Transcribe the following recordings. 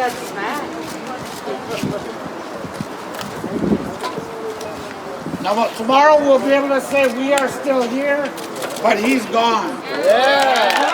that snack. Now, tomorrow we'll be able to say we are still here, but he's gone. Yeah.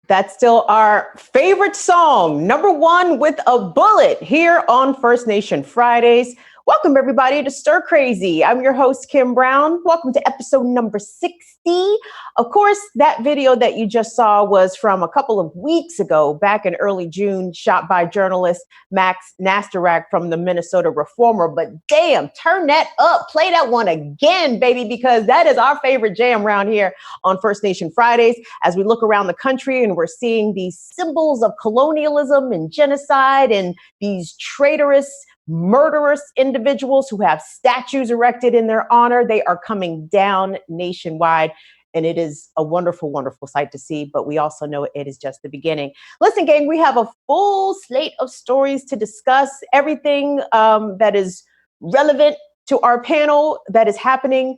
That's still our favorite song, #1 with a bullet, here on First Nation Fridays. Welcome, everybody, to Stir Crazy. I'm your host, Kim Brown. Welcome to episode number 60. Of course, that video that you just saw was from a couple of weeks ago, back in early June, shot by journalist Max Nastarak from the Minnesota Reformer. But damn, turn that up. Play that one again, baby, because that is our favorite jam around here on First Nation Fridays. As we look around the country and we're seeing these symbols of colonialism and genocide and these traitorous, murderous individuals who have statues erected in their honor, they are coming down nationwide. And it is a wonderful, wonderful sight to see. But we also know it is just the beginning. Listen, gang, we have a full slate of stories to discuss. Everything that is relevant to our panel that is happening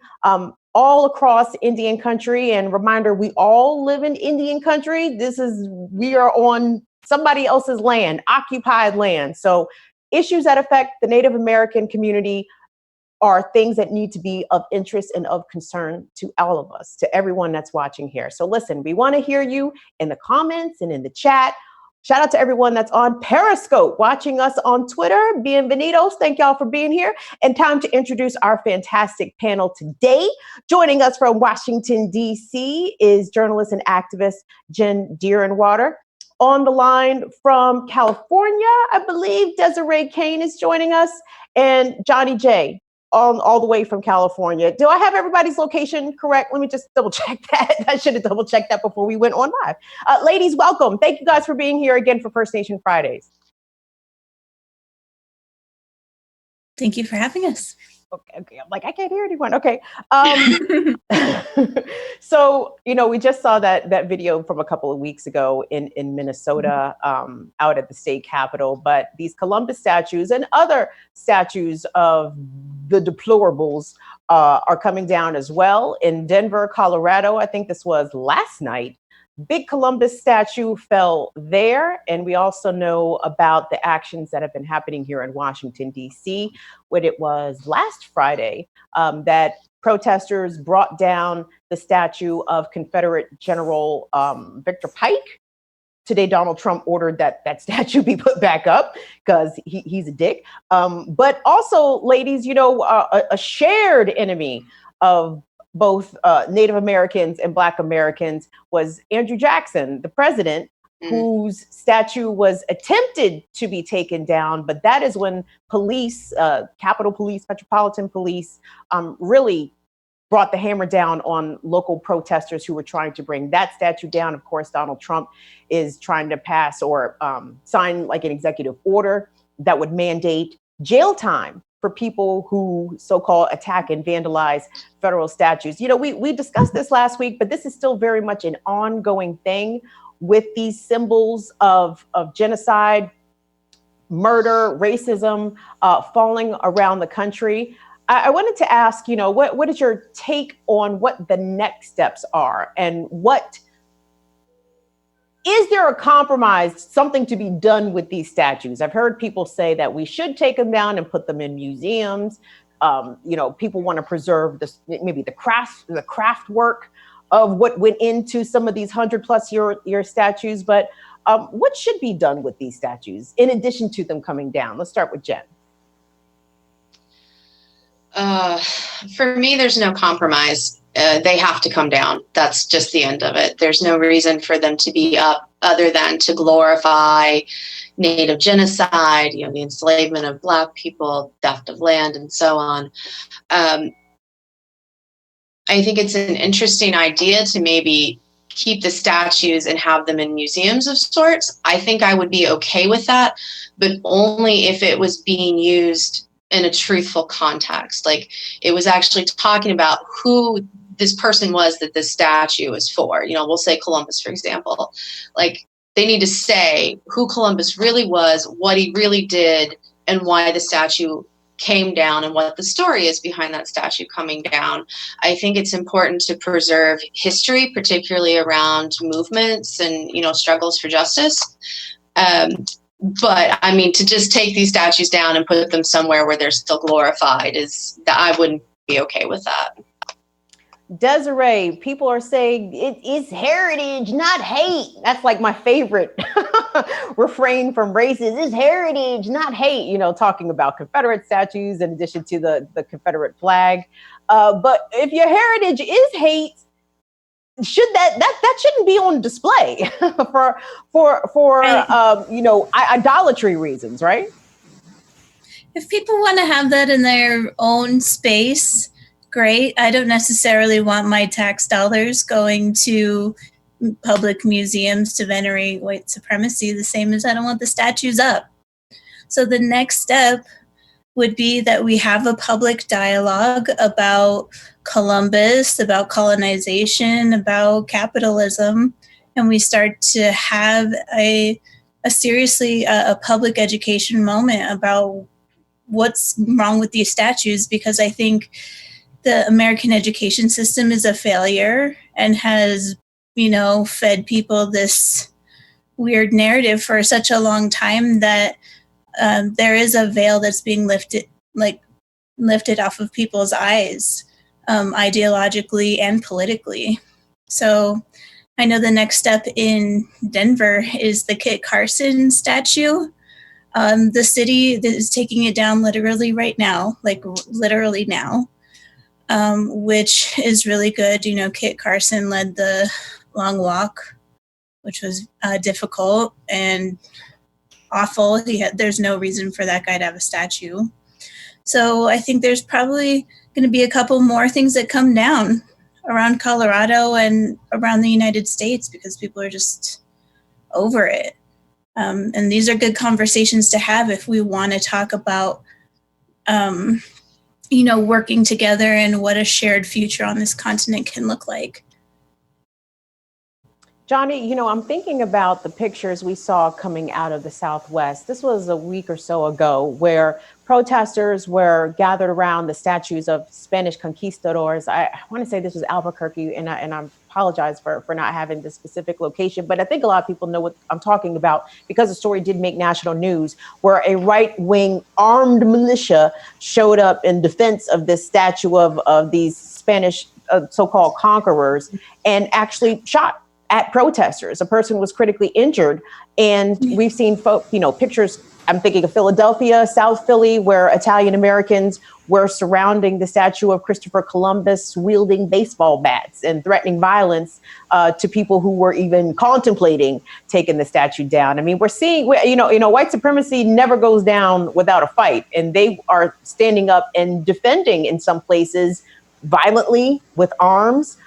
all across Indian country. And reminder, we all live in Indian country. We are on somebody else's land, occupied land. So issues that affect the Native American community are things that need to be of interest and of concern to all of us, to everyone that's watching here. So listen, we want to hear you in the comments and in the chat. Shout out to everyone that's on Periscope, watching us on Twitter. Bienvenidos. Thank y'all for being here. And time to introduce our fantastic panel today. Joining us from Washington, D.C. is journalist and activist Jen Deerenwater. On the line from California, I believe Desiree Kane is joining us, and Johnny J, all the way from California. Do I have everybody's location correct? Let me just double check that. I should have double checked that before we went on live. Ladies, welcome. Thank you guys for being here again for First Nation Fridays. Thank you for having us. Okay. I'm like, I can't hear anyone. Okay. So, we just saw that video from a couple of weeks ago in Minnesota, out at the state capitol. But these Columbus statues and other statues of the deplorables are coming down as well. In Denver, Colorado, I think this was last night, big Columbus statue fell there. And we also know about the actions that have been happening here in Washington, D.C., when it was last Friday that protesters brought down the statue of Confederate General Victor Pike. Today, Donald Trump ordered that statue be put back up because he's a dick. But also, ladies, a shared enemy of both Native Americans and Black Americans was Andrew Jackson, the president, whose statue was attempted to be taken down. But that is when police, Capitol Police, Metropolitan Police, really brought the hammer down on local protesters who were trying to bring that statue down. Of course, Donald Trump is trying to pass or sign like an executive order that would mandate jail time for people who so-called attack and vandalize federal statues. We discussed this last week, but this is still very much an ongoing thing with these symbols of genocide, murder, racism falling around the country. I wanted to ask, what is your take on what the next steps are, and is there a compromise, something to be done with these statues? I've heard people say that we should take them down and put them in museums. People want to preserve maybe the craft work of what went into some of these 100+ year statues. But what should be done with these statues in addition to them coming down? Let's start with Jen. For me, there's no compromise. they have to come down. That's just the end of it. There's no reason for them to be up other than to glorify Native genocide, the enslavement of Black people, theft of land, and so on. I think it's an interesting idea to maybe keep the statues and have them in museums of sorts. I think I would be okay with that, but only if it was being used in a truthful context. Like it was actually talking about who this person was that this statue is for. We'll say Columbus, for example. Like they need to say who Columbus really was, what he really did, and why the statue came down and what the story is behind that statue coming down. I think it's important to preserve history, particularly around movements and, struggles for justice. But I mean, to just take these statues down and put them somewhere where they're still glorified I wouldn't be okay with that. Desiree, people are saying it is heritage, not hate. That's like my favorite refrain from races. It's heritage, not hate, talking about Confederate statues in addition to the Confederate flag. But if your heritage is hate, should that shouldn't be on display for idolatry reasons, right? If people want to have that in their own space, great. I don't necessarily want my tax dollars going to public museums to venerate white supremacy, the same as I don't want the statues up. So the next step would be that we have a public dialogue about Columbus, about colonization, about capitalism, and we start to have a public education moment about what's wrong with these statues, because I think the American education system is a failure and has, fed people this weird narrative for such a long time that there is a veil that's being lifted off of people's eyes, ideologically and politically. So I know the next step in Denver is the Kit Carson statue. The city is taking it down literally right now, literally now, which is really good. Kit Carson led the long walk, which was difficult and awful. There's no reason for that guy to have a statue. So I think there's probably going to be a couple more things that come down around Colorado and around the United States because people are just over it. And these are good conversations to have if we want to talk about, working together and what a shared future on this continent can look like. Johnny, I'm thinking about the pictures we saw coming out of the Southwest. This was a week or so ago where protesters were gathered around the statues of Spanish conquistadors. I want to say this was Albuquerque, and I apologize for not having the specific location, but I think a lot of people know what I'm talking about because the story did make national news, where a right-wing armed militia showed up in defense of this statue of these Spanish so-called conquerors and actually shot at protesters. A person was critically injured, and we've seen pictures. I'm thinking of Philadelphia, South Philly, where Italian Americans were surrounding the statue of Christopher Columbus, wielding baseball bats and threatening violence to people who were even contemplating taking the statue down. I mean, we're seeing, white supremacy never goes down without a fight, and they are standing up and defending in some places violently with arms.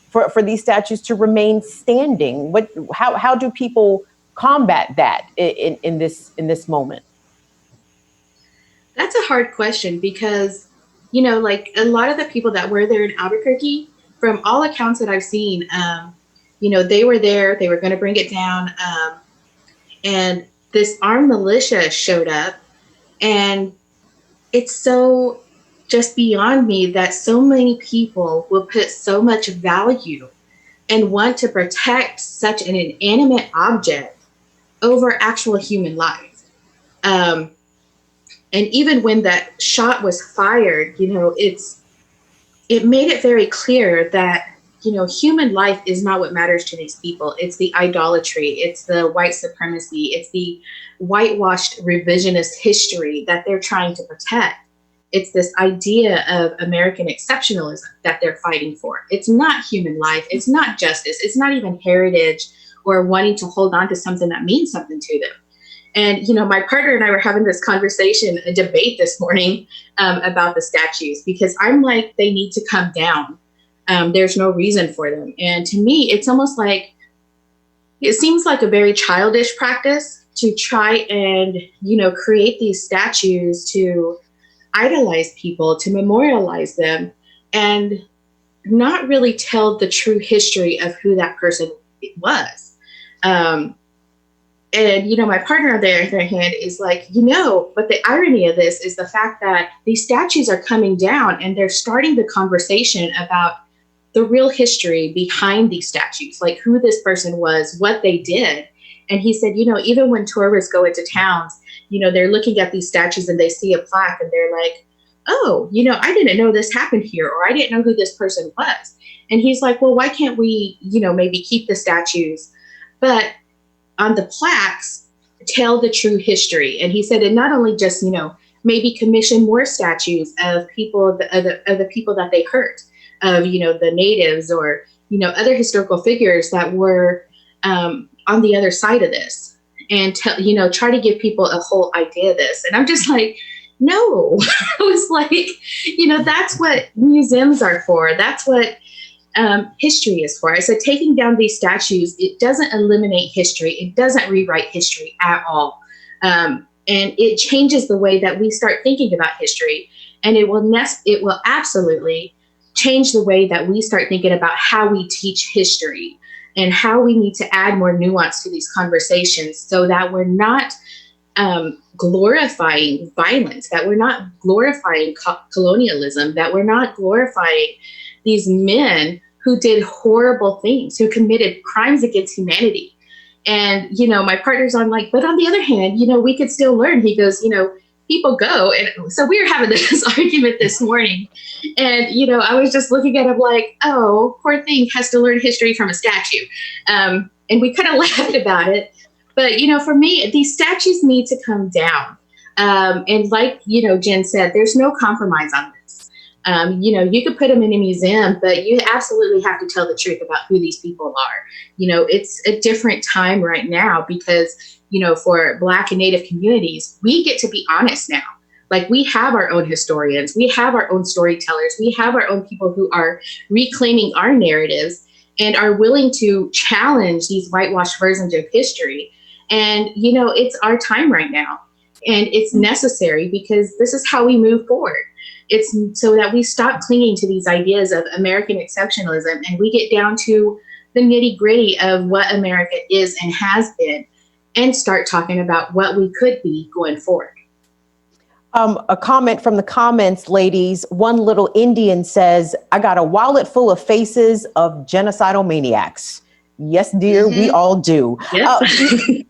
For these statues to remain standing. How do people combat that in this moment? That's a hard question because, a lot of the people that were there in Albuquerque, from all accounts that I've seen, they were there, they were going to bring it down. And this armed militia showed up, and it's so just beyond me that so many people will put so much value and want to protect such an inanimate object over actual human life. And even when that shot was fired, it made it very clear that, human life is not what matters to these people. It's the idolatry. It's the white supremacy. It's the whitewashed revisionist history that they're trying to protect. it's this idea of American exceptionalism that they're fighting for. It's not human life. It's not justice. It's not even heritage or wanting to hold on to something that means something to them. And, my partner and I were having this conversation, a debate this morning about the statues, because I'm like, they need to come down. There's no reason for them. And to me, it's almost like, it seems like a very childish practice to try and, create these statues to idolize people, to memorialize them, and not really tell the true history of who that person was. And, my partner on the other hand is like, but the irony of this is the fact that these statues are coming down and they're starting the conversation about the real history behind these statues, like who this person was, what they did. And he said, even when tourists go into towns, they're looking at these statues and they see a plaque and they're like, oh, I didn't know this happened here, or I didn't know who this person was. And he's like, well, why can't we, maybe keep the statues, but on the plaques, tell the true history. And he said, and not only just, maybe commission more statues of people, of the people that they hurt, of, the natives or, other historical figures that were on the other side of this, and, try to give people a whole idea of this. And I'm just like, no, I was like, that's what museums are for. That's what history is for. I said, taking down these statues, it doesn't eliminate history. It doesn't rewrite history at all. And it changes the way that we start thinking about history. And it will absolutely change the way that we start thinking about how we teach history and how we need to add more nuance to these conversations so that we're not glorifying violence, that we're not glorifying colonialism, that we're not glorifying these men who did horrible things, who committed crimes against humanity. And, my partner's on like, but on the other hand, we could still learn. He goes, people go. And so we were having this argument this morning. And, I was just looking at him like, oh, poor thing has to learn history from a statue. And we kind of laughed about it. But, for me, these statues need to come down. And like, Jen said, there's no compromise on this. You could put them in a museum, but you absolutely have to tell the truth about who these people are. It's a different time right now because, for Black and Native communities, we get to be honest now. Like, we have our own historians, we have our own storytellers, we have our own people who are reclaiming our narratives and are willing to challenge these whitewashed versions of history. And, it's our time right now. And it's necessary because this is how we move forward. It's so that we stop clinging to these ideas of American exceptionalism and we get down to the nitty gritty of what America is and has been and start talking about what we could be going forward. A comment from the comments, ladies. One little Indian says, I got a wallet full of faces of genocidal maniacs. Yes, dear, we all do. Yep.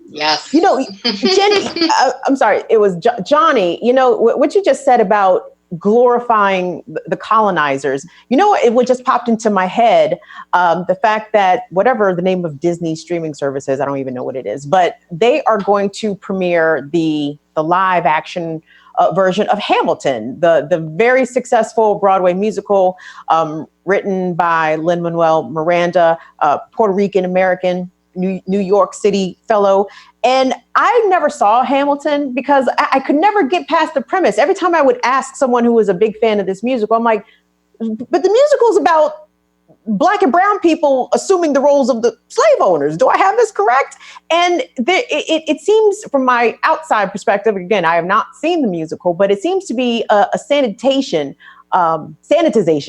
Yes. Jenny, I'm sorry, it was Johnny, what you just said about glorifying the colonizers, what just popped into my head, the fact that whatever the name of Disney streaming service is, I don't even know what it is, but they are going to premiere the live action version of Hamilton, the very successful Broadway musical written by Lin-Manuel Miranda, Puerto Rican American, New York City fellow. And I never saw Hamilton because I could never get past the premise. Every time I would ask someone who was a big fan of this musical, I'm like, but the musical is about Black and brown people assuming the roles of the slave owners. Do I have this correct? And it seems from my outside perspective, again, I have not seen the musical, but it seems to be a sanitization,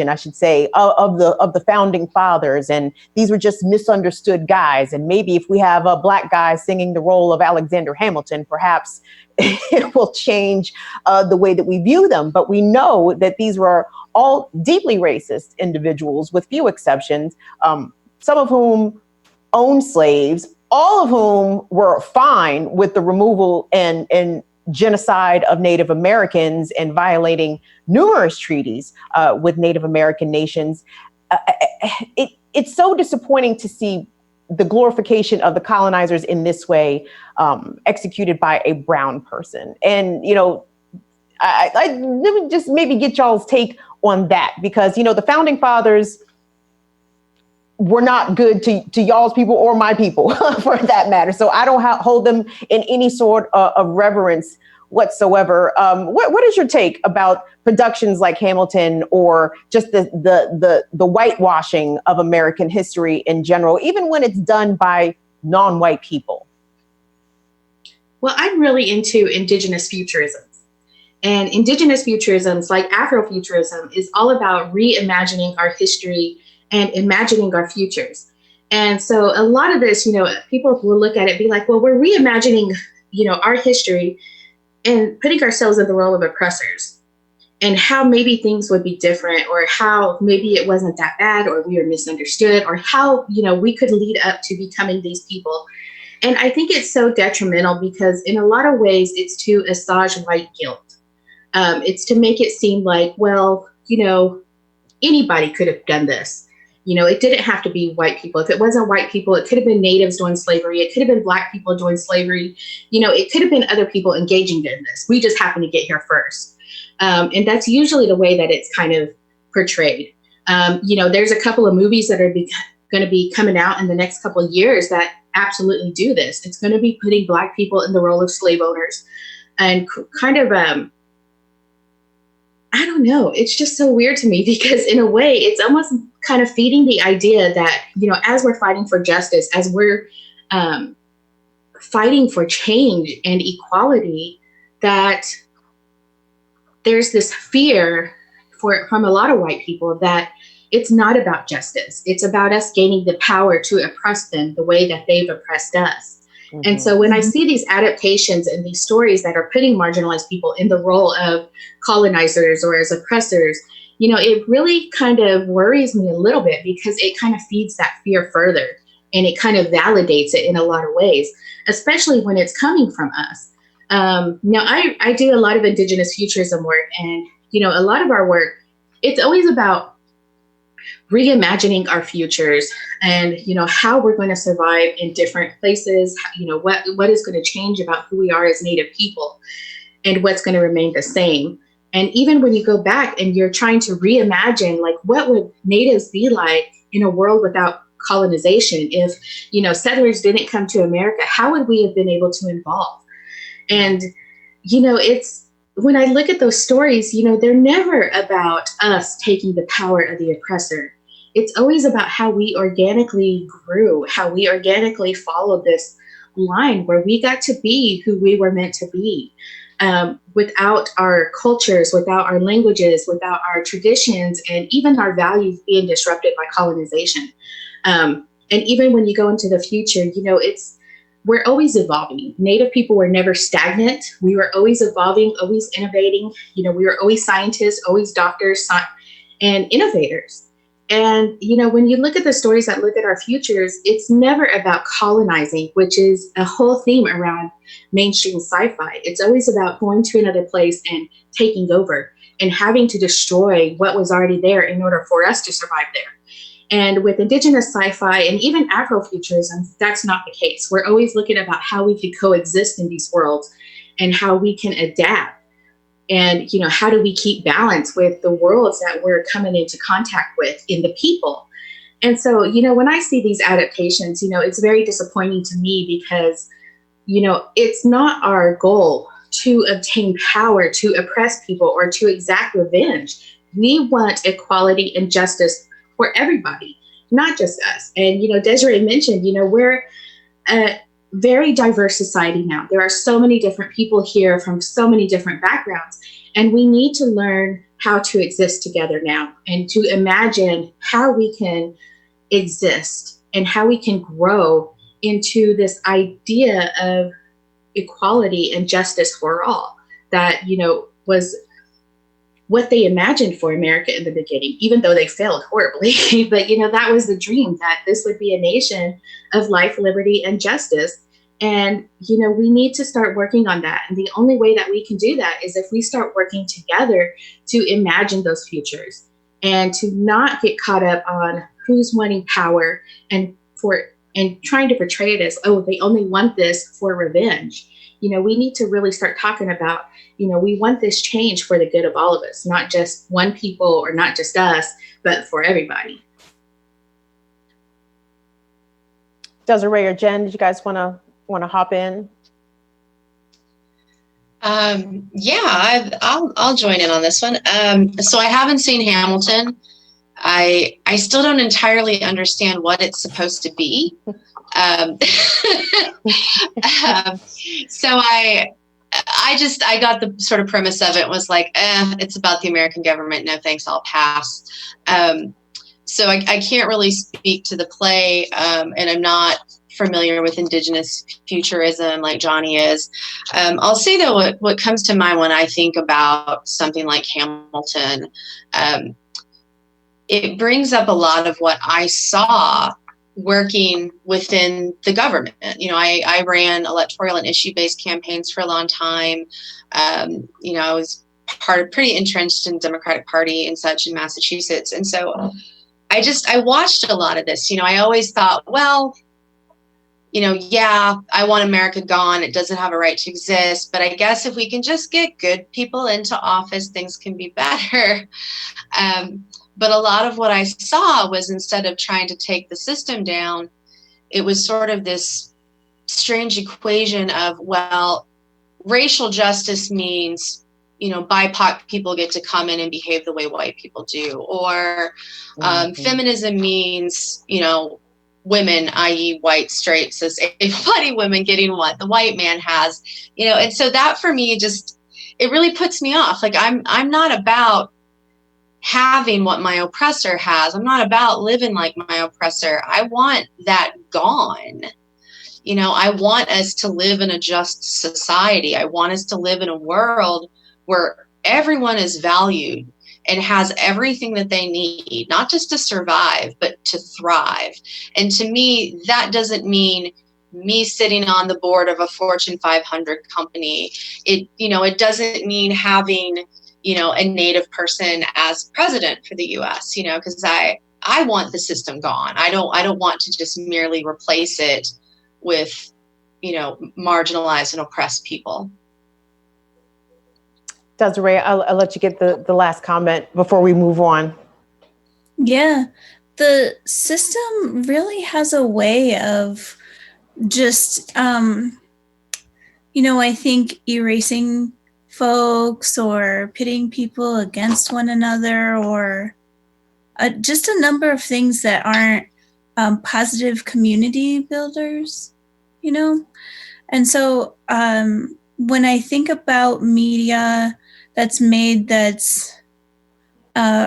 I should say, of the founding fathers. And these were just misunderstood guys. And maybe if we have a Black guy singing the role of Alexander Hamilton, perhaps it will change the way that we view them. But we know that these were all deeply racist individuals, with few exceptions, some of whom owned slaves, all of whom were fine with the removal and genocide of Native Americans and violating numerous treaties with Native American nations. It's so disappointing to see the glorification of the colonizers in this way, executed by a brown person. And, let me just maybe get y'all's take on that, because, the founding fathers were not good to y'all's people or my people for that matter. So I don't hold them in any sort of reverence whatsoever. What is your take about productions like Hamilton, or just the whitewashing of American history in general, even when it's done by non-white people? Well, I'm really into indigenous futurisms. And indigenous futurisms, like Afrofuturism, is all about reimagining our history and imagining our futures. And so a lot of this, people will look at it and be like, well, we're reimagining, our history and putting ourselves in the role of oppressors, and how maybe things would be different, or how maybe it wasn't that bad, or we were misunderstood, or how, we could lead up to becoming these people. And I think it's so detrimental, because in a lot of ways it's to assuage white guilt. It's to make it seem like, well, anybody could have done this. It didn't have to be white people. If it wasn't white people, it could have been natives doing slavery. It could have been Black people doing slavery. It could have been other people engaging in this. We just happened to get here first. And that's usually the way that it's kind of portrayed. There's a couple of movies that are going to be coming out in the next couple of years that absolutely do this. It's going to be putting Black people in the role of slave owners, and kind of, I don't know. It's just so weird to me, because in a way it's almost kind of feeding the idea that, as we're fighting for justice, as we're fighting for change and equality, that there's this fear from a lot of white people that it's not about justice. It's about us gaining the power to oppress them the way that they've oppressed us. Mm-hmm. And so when I see these adaptations and these stories that are putting marginalized people in the role of colonizers or as oppressors, it really kind of worries me a little bit, because it kind of feeds that fear further, and it kind of validates it in a lot of ways, especially when it's coming from us. Now, I do a lot of indigenous futurism work, and, a lot of our work, it's always about reimagining our futures, and how we're going to survive in different places, what is going to change about who we are as Native people, and what's going to remain the same. And even when you go back and you're trying to reimagine, like, what would Natives be like in a world without colonization? If settlers didn't come to America, how would we have been able to evolve? And it's, when I look at those stories, they're never about us taking the power of the oppressor. It's always about how we organically grew, how we organically followed this line where we got to be who we were meant to be, without our cultures, without our languages, without our traditions, and even our values being disrupted by colonization. And even when you go into the future, we're always evolving. Native people were never stagnant. We were always evolving, always innovating. We were always scientists, always doctors, and innovators. And, when you look at the stories that look at our futures, it's never about colonizing, which is a whole theme around mainstream sci-fi. It's always about going to another place and taking over and having to destroy what was already there in order for us to survive there. And with indigenous sci-fi and even Afrofuturism, that's not the case. We're always looking about how we could coexist in these worlds and how we can adapt. And, how do we keep balance with the worlds that we're coming into contact with in the people? And so, when I see these adaptations, it's very disappointing to me, because, it's not our goal to obtain power, to oppress people, or to exact revenge. We want equality and justice for everybody, not just us. And, Desiree mentioned, we're a very diverse society now. There are so many different people here from so many different backgrounds, and we need to learn how to exist together now, and to imagine how we can exist and how we can grow into this idea of equality and justice for all that, was what they imagined for America in the beginning, even though they failed horribly. But, that was the dream, that this would be a nation of life, liberty, and justice. And, we need to start working on that. And the only way that we can do that is if we start working together to imagine those futures, and to not get caught up on who's wanting power and trying to portray it as, oh, they only want this for revenge. we need to really start talking about, we want this change for the good of all of us, not just one people or not just us, but for everybody. Desiree or Jen, did you guys want to hop in? Yeah, I'll join in on this one. So I haven't seen Hamilton. I still don't entirely understand what it's supposed to be. So I got the sort of premise of it, was like, it's about the American government. No thanks, I'll pass. So I can't really speak to the play, and I'm not familiar with Indigenous futurism like Johnny is. I'll say though, what comes to mind when I think about something like Hamilton, it brings up a lot of what I saw working within the government. I ran electoral and issue-based campaigns for a long time. I was pretty entrenched in the Democratic Party and such in Massachusetts. And so I watched a lot of this. I always thought, well, yeah, I want America gone. It doesn't have a right to exist. But I guess if we can just get good people into office, things can be better. But a lot of what I saw was, instead of trying to take the system down, it was sort of this strange equation of, well, racial justice means, BIPOC people get to come in and behave the way white people do. Or feminism means, women, i.e. white, straight, cis, able-bodied women getting what the white man has, and so that for me it really puts me off. Like, I'm not about having what my oppressor has. I'm not about living like my oppressor. I want that gone. I want us to live in a just society. I want us to live in a world where everyone is valued and has everything that they need, not just to survive, but to thrive. And to me, that doesn't mean me sitting on the board of a Fortune 500 company. It doesn't mean having, a Native person as president for the U.S., because I want the system gone. I don't want to just merely replace it with, marginalized and oppressed people. Desiree, I'll let you get the last comment before we move on. Yeah, the system really has a way of just, I think erasing folks or pitting people against one another, or just a number of things that aren't positive community builders, And so when I think about media that's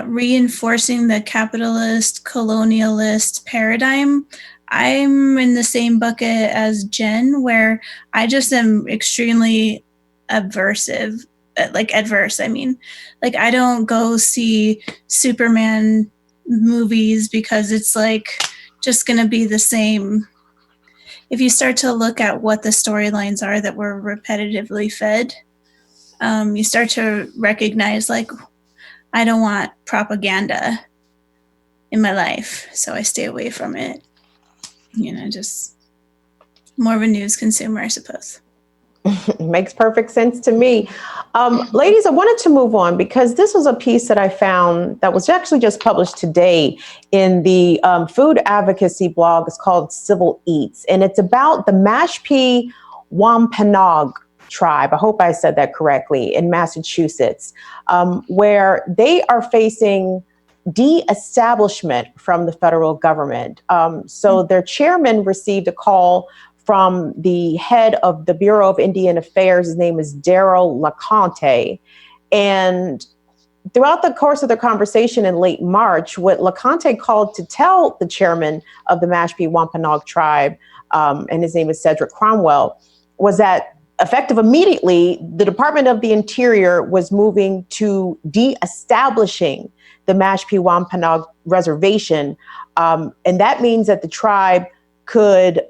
reinforcing the capitalist, colonialist paradigm, I'm in the same bucket as Jen, where I just am extremely adverse. I mean, like, I don't go see Superman movies because it's like just going to be the same. If you start to look at what the storylines are that we're repetitively fed, you start to recognize, like, I don't want propaganda in my life, so I stay away from it. Just more of a news consumer, I suppose. Makes perfect sense to me. Ladies, I wanted to move on because this was a piece that I found that was actually just published today in the food advocacy blog. It's called Civil Eats, and it's about the Mashpee Wampanoag tribe. I hope I said that correctly, in Massachusetts, where they are facing de-establishment from the federal government. So their chairman received a call from the head of the Bureau of Indian Affairs. His name is Daryl LeConte. And throughout the course of their conversation in late March, what LeConte called to tell the chairman of the Mashpee Wampanoag tribe, and his name is Cedric Cromwell, was that effective immediately, the Department of the Interior was moving to de-establishing the Mashpee Wampanoag Reservation. And that means that the tribe could,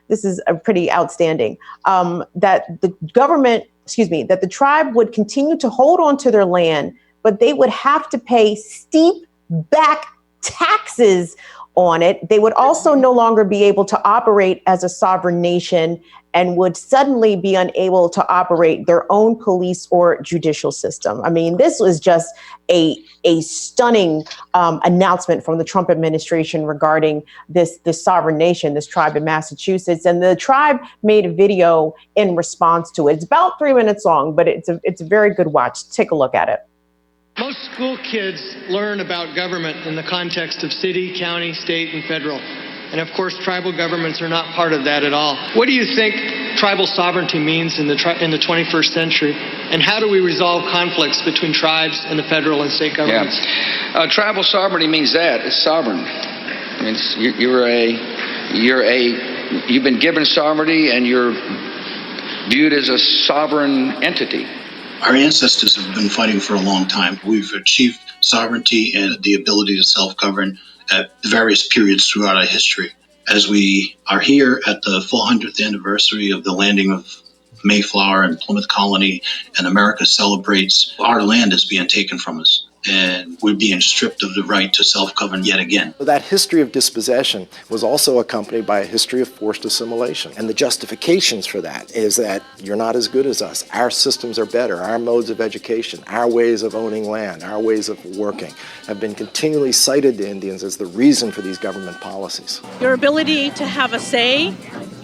this is a pretty outstanding, that the tribe would continue to hold on to their land, but they would have to pay steep back taxes on it. They would also no longer be able to operate as a sovereign nation and would suddenly be unable to operate their own police or judicial system. I mean, this was just a stunning announcement from the Trump administration regarding this sovereign nation, this tribe in Massachusetts. And the tribe made a video in response to it. It's about 3 minutes long, but it's a very good watch. Take a look at it. Most school kids learn about government in the context of city, county, state, and federal. And of course, tribal governments are not part of that at all. What do you think tribal sovereignty means in the 21st century? And how do we resolve conflicts between tribes and the federal and state governments? Yeah. Tribal sovereignty means that. It's sovereign. I mean, you've been given sovereignty and you're viewed as a sovereign entity. Our ancestors have been fighting for a long time. We've achieved sovereignty and the ability to self-govern at various periods throughout our history. As we are here at the 400th anniversary of the landing of Mayflower and Plymouth Colony, and America celebrates, our land is being taken from us. And we're being stripped of the right to self-govern yet again. That history of dispossession was also accompanied by a history of forced assimilation. And the justifications for that is that you're not as good as us. Our systems are better. Our modes of education, our ways of owning land, our ways of working have been continually cited to Indians as the reason for these government policies. Your ability to have a say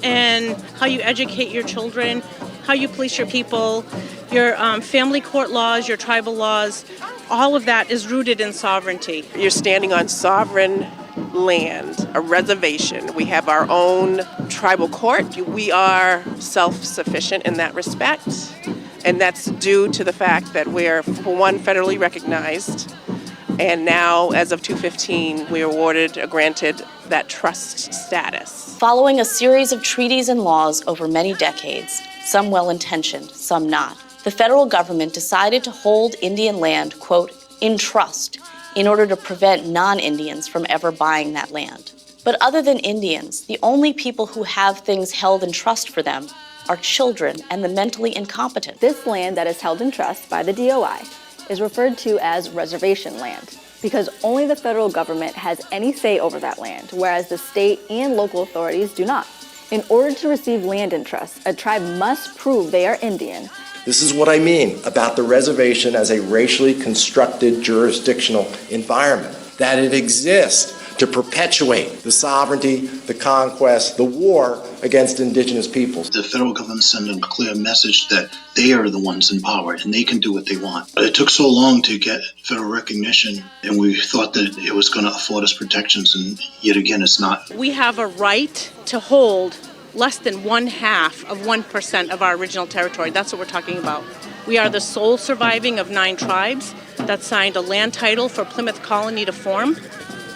in how you educate your children, how you police your people, your family court laws, your tribal laws, all of that is rooted in sovereignty. You're standing on sovereign land, a reservation. We have our own tribal court. We are self-sufficient in that respect. And that's due to the fact that we're, for one, federally recognized. And now, as of 2015, we are granted that trust status. Following a series of treaties and laws over many decades, some well-intentioned, some not, the federal government decided to hold Indian land, quote, in trust, in order to prevent non-Indians from ever buying that land. But other than Indians, the only people who have things held in trust for them are children and the mentally incompetent. This land that is held in trust by the DOI is referred to as reservation land because only the federal government has any say over that land, whereas the state and local authorities do not. In order to receive land in trust, a tribe must prove they are Indian. This is what I mean about the reservation as a racially constructed jurisdictional environment, that it exists to perpetuate the sovereignty, the conquest, the war against indigenous peoples. The federal government sent a clear message that they are the ones in power and they can do what they want. But it took so long to get federal recognition, and we thought that it was going to afford us protections, and yet again it's not. We have a right to hold less than 0.5% of our original territory. That's what we're talking about. We are the sole surviving of 9 tribes that signed a land title for Plymouth Colony to form,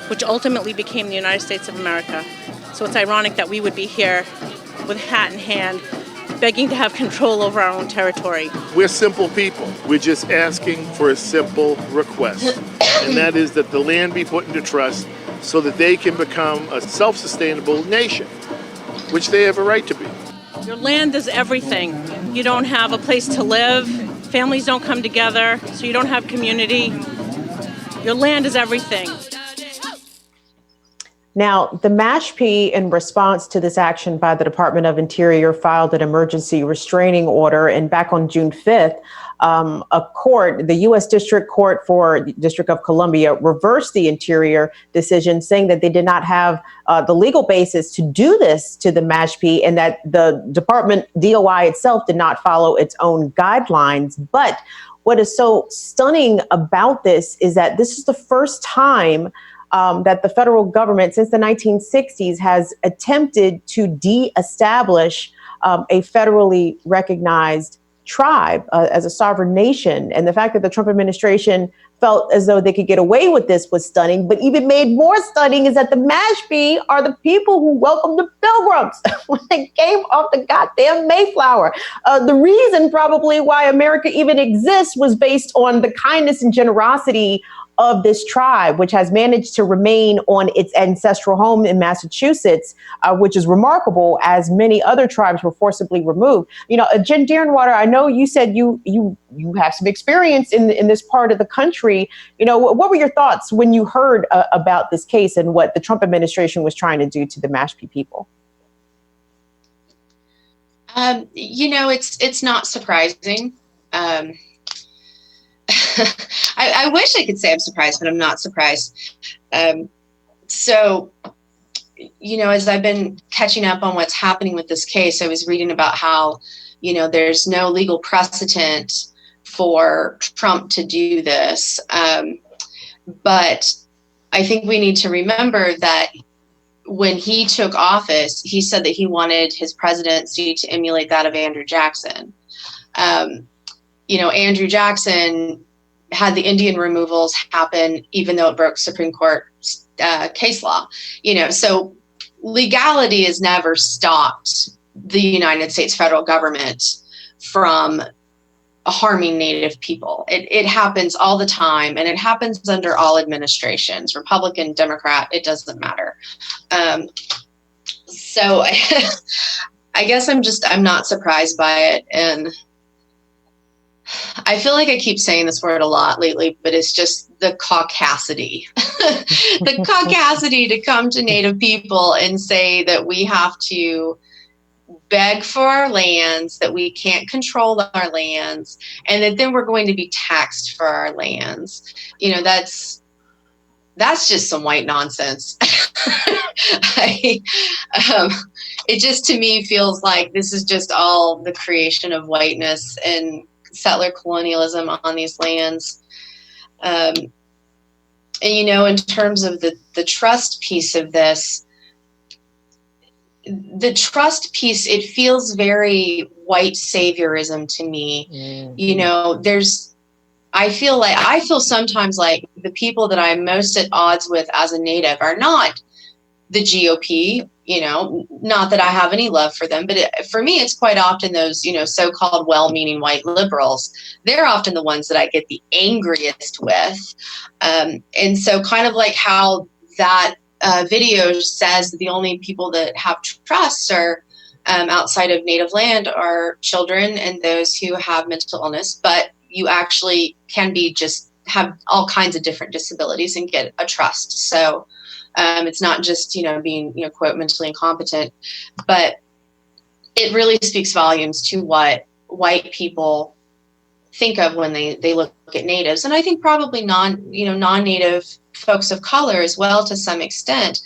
which ultimately became the United States of America. So it's ironic that we would be here with hat in hand, begging to have control over our own territory. We're simple people. We're just asking for a simple request, and that is that the land be put into trust so that they can become a self-sustainable nation, which they have a right to be. Your land is everything. You don't have a place to live. Families don't come together, so you don't have community. Your land is everything. Now, the Mashpee, in response to this action by the Department of Interior, filed an emergency restraining order. And back on June 5th, a court, the U.S. District Court for the District of Columbia, reversed the Interior decision, saying that they did not have the legal basis to do this to the Mashpee, and that the department, DOI itself, did not follow its own guidelines. But what is so stunning about this is that this is the first time that the federal government since the 1960s has attempted to de-establish a federally recognized tribe as a sovereign nation. And the fact that the Trump administration felt as though they could get away with this was stunning. But even made more stunning is that the Mashpee are the people who welcomed the Pilgrims when they came off the goddamn Mayflower. The reason probably why America even exists was based on the kindness and generosity of this tribe, which has managed to remain on its ancestral home in Massachusetts, which is remarkable, as many other tribes were forcibly removed. Jen Derenwater, I know you said you have some experience in this part of the country. country. What were your thoughts when you heard about this case and what the Trump administration was trying to do to the Mashpee people? It's not surprising. I wish I could say I'm surprised, but I'm not surprised. So, as I've been catching up on what's happening with this case, I was reading about how, there's no legal precedent for Trump to do this. But I think we need to remember that when he took office, he said that he wanted his presidency to emulate that of Andrew Jackson. Andrew Jackson had the Indian removals happen, even though it broke Supreme Court case law. So legality has never stopped the United States federal government from harming Native people. It happens all the time, and it happens under all administrations, Republican, Democrat, it doesn't matter. So I guess I'm not surprised by it. And I feel like I keep saying this word a lot lately, but it's just the caucasity. The caucasity to come to Native people and say that we have to beg for our lands, that we can't control our lands, and that then we're going to be taxed for our lands. That's just some white nonsense. It just, to me, feels like this is just all the creation of whiteness and settler colonialism on these lands. And, in terms of the trust piece of this, the trust piece, it feels very white saviorism to me. I feel sometimes like the people that I'm most at odds with as a Native are not the GOP, not that I have any love for them, but for me, it's quite often those, so-called well-meaning white liberals. They're often the ones that I get the angriest with. And so kind of like how that video says that the only people that have trust are outside of Native land are children and those who have mental illness, but you actually can have all kinds of different disabilities and get a trust. So it's not just, being, quote, mentally incompetent, but it really speaks volumes to what white people think of when they look at Natives. And I think probably non-Native folks of color as well, to some extent.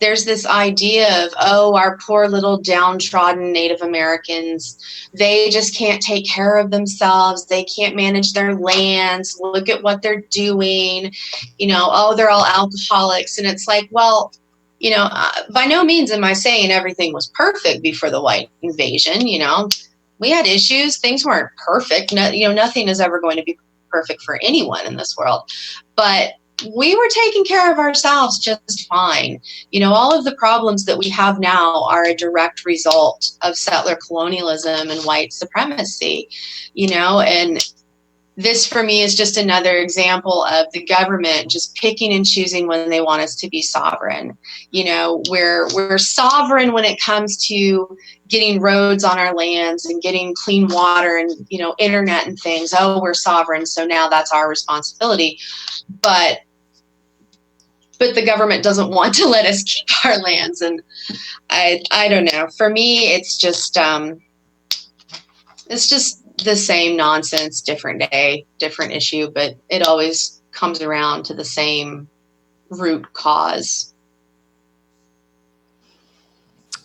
There's this idea of, our poor little downtrodden Native Americans, they just can't take care of themselves. They can't manage their lands. Look at what they're doing. They're all alcoholics. And it's like, well, by no means am I saying everything was perfect before the white invasion. We had issues. Things weren't perfect. Nothing is ever going to be perfect for anyone in this world. But we were taking care of ourselves just fine. All of the problems that we have now are a direct result of settler colonialism and white supremacy, and this for me is just another example of the government just picking and choosing when they want us to be sovereign. We're sovereign when it comes to getting roads on our lands and getting clean water and, internet and things. We're sovereign, so now that's our responsibility. But the government doesn't want to let us keep our lands. And I don't know. For me, it's just the same nonsense, different day, different issue, but it always comes around to the same root cause.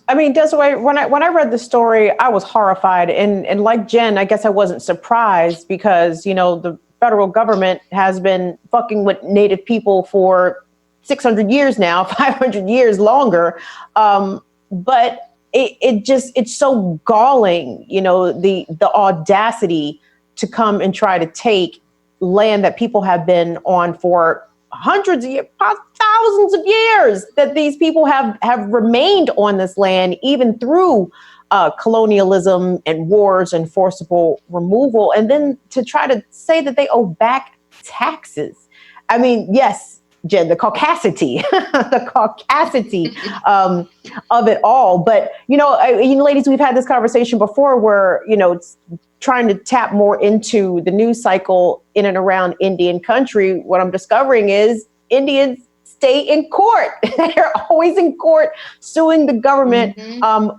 I mean, Desiree, when I read the story, I was horrified. And like Jen, I guess I wasn't surprised because, the federal government has been fucking with Native people for 600 years now, 500 years longer. But it's so galling, the audacity to come and try to take land that people have been on for hundreds of years, thousands of years, that these people have remained on this land, even through colonialism and wars and forcible removal. And then to try to say that they owe back taxes. I mean, yes, Jen, the caucasity, of it all. But, ladies, we've had this conversation before where, trying to tap more into the news cycle in and around Indian country, what I'm discovering is Indians stay in court. They're always in court suing the government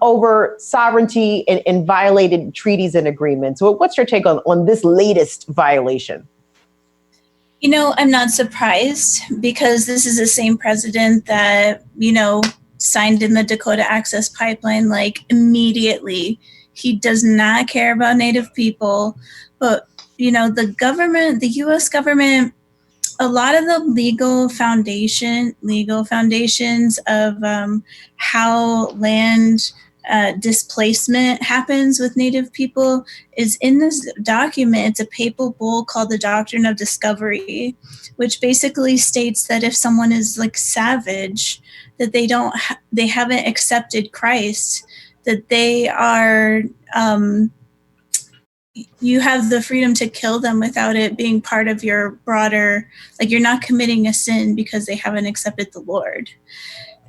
over sovereignty and violated treaties and agreements. So what's your take on this latest violation? You know, I'm not surprised because this is the same president that, signed in the Dakota Access Pipeline, like immediately. He does not care about Native people. But, the government, the US government, a lot of the legal foundations of how land displacement happens with Native people is in this document. It's a papal bull called the Doctrine of Discovery, which basically states that if someone is like savage, that they haven't accepted Christ, that they are you have the freedom to kill them without it being part of your broader, like you're not committing a sin because they haven't accepted the Lord.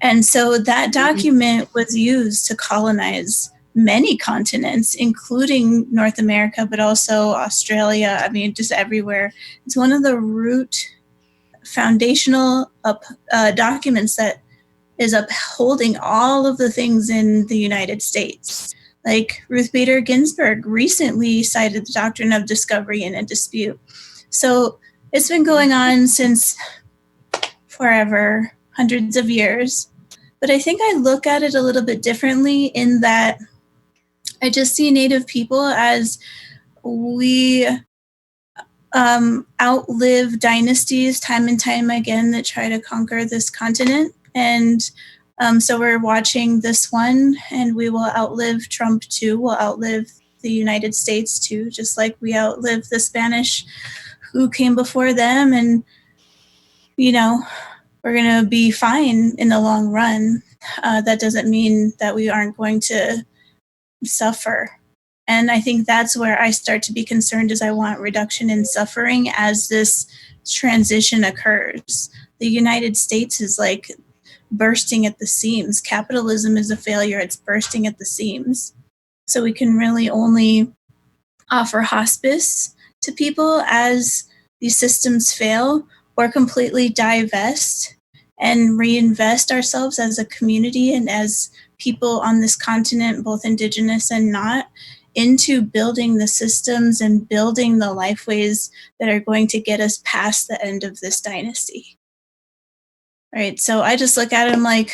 And so that document was used to colonize many continents, including North America, but also Australia. I mean, just everywhere. It's one of the root foundational documents that is upholding all of the things in the United States. Like Ruth Bader Ginsburg recently cited the Doctrine of Discovery in a dispute. So it's been going on since forever, hundreds of years. But I think I look at it a little bit differently in that I just see Native people as we outlive dynasties time and time again that try to conquer this continent. And so we're watching this one, and we will outlive Trump too. We'll outlive the United States too, just like we outlived the Spanish who came before them. And, we're going to be fine in the long run. That doesn't mean that we aren't going to suffer. And I think that's where I start to be concerned, is I want reduction in suffering as this transition occurs. The United States is like bursting at the seams. Capitalism is a failure. It's bursting at the seams. So we can really only offer hospice to people as these systems fail, or completely divest and reinvest ourselves as a community and as people on this continent, both indigenous and not, into building the systems and building the lifeways that are going to get us past the end of this dynasty. Right. So I just look at him like